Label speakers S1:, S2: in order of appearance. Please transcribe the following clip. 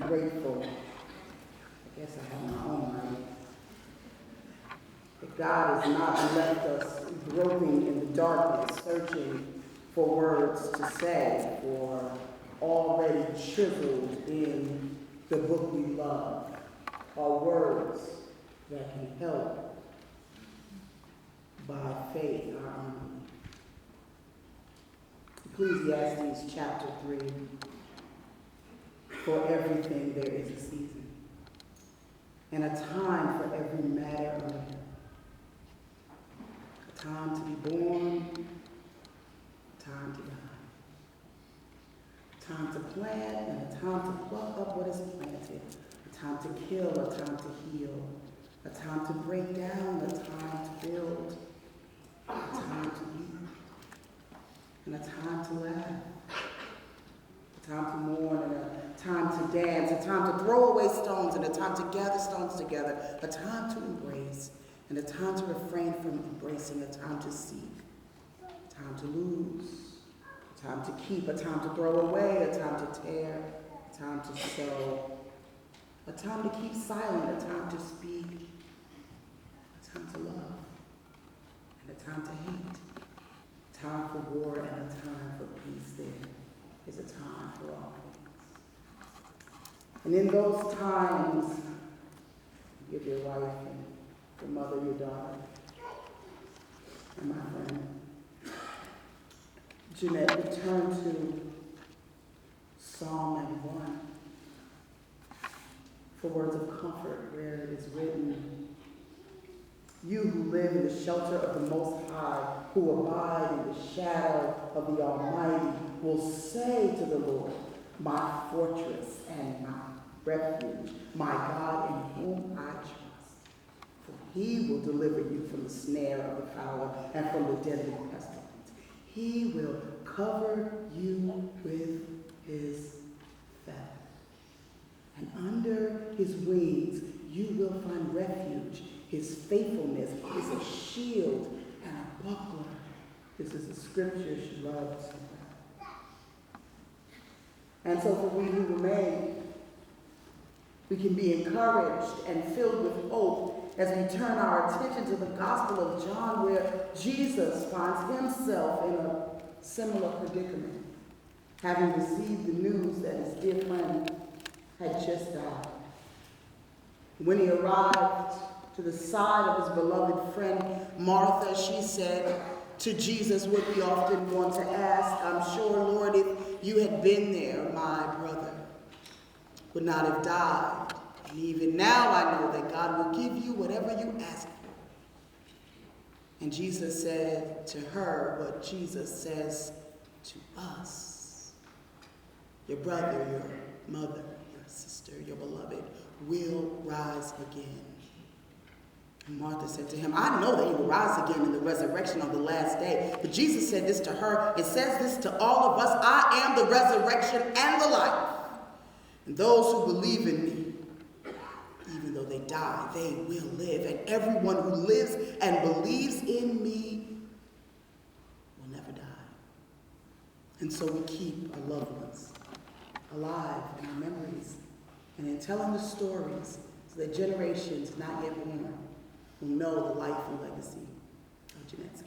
S1: grateful. I guess I have my own right. That God has not left us groping in the darkness, searching for words to say, or already chiseled in the book we love, are words that can help by faith our unbelief. Ecclesiastes chapter 3. For everything there is a season, and a time for every matter under heaven. A time to be born, a time to die. A time to plant and a time to pluck up what is planted. A time to kill, a time to heal. A time to break down, a time to build. A time to weep, and a time to laugh. A time to mourn and a time to dance, a time to throw away stones and a time to gather stones together, a time to embrace and a time to refrain from embracing, a time to seek, a time to lose, a time to keep, a time to throw away, a time to tear, a time to sow, a time to keep silent, a time to speak, a time to love, and a time to hate, a time for war and a time for peace. There is a time for all things. And in those times, you give your wife and your mother, your daughter, and my friend, Jeanette, return to Psalm 91 for words of comfort where it is written, you who live in the shelter of the Most High, who abide in the shadow of the Almighty, will say to the Lord, my fortress and my refuge, my God in whom I trust. For he will deliver you from the snare of the fowler and from the deadly pestilence. He will cover you with his feathers. And under his wings you will find refuge. His faithfulness is a shield and a buckler. This is a scripture she loves. And so for we who remain, we can be encouraged and filled with hope as we turn our attention to the Gospel of John, where Jesus finds himself in a similar predicament, having received the news that his dear friend had just died. When he arrived to the side of his beloved friend Martha, she said to Jesus what we often want to ask, I'm sure, Lord, if you had been there, my brother would not have died. And even now I know that God will give you whatever you ask for. And Jesus said to her what Jesus says to us. Your brother, your mother, your sister, your beloved will rise again. And Martha said to him, I know that he will rise again in the resurrection on the last day. But Jesus said this to her. It says this to all of us. I am the resurrection and the life. And those who believe in me, even though they die, they will live. And everyone who lives and believes in me will never die. And so we keep our loved ones alive in our memories and in telling the stories so that generations not yet born will know the life and legacy of Jeanette.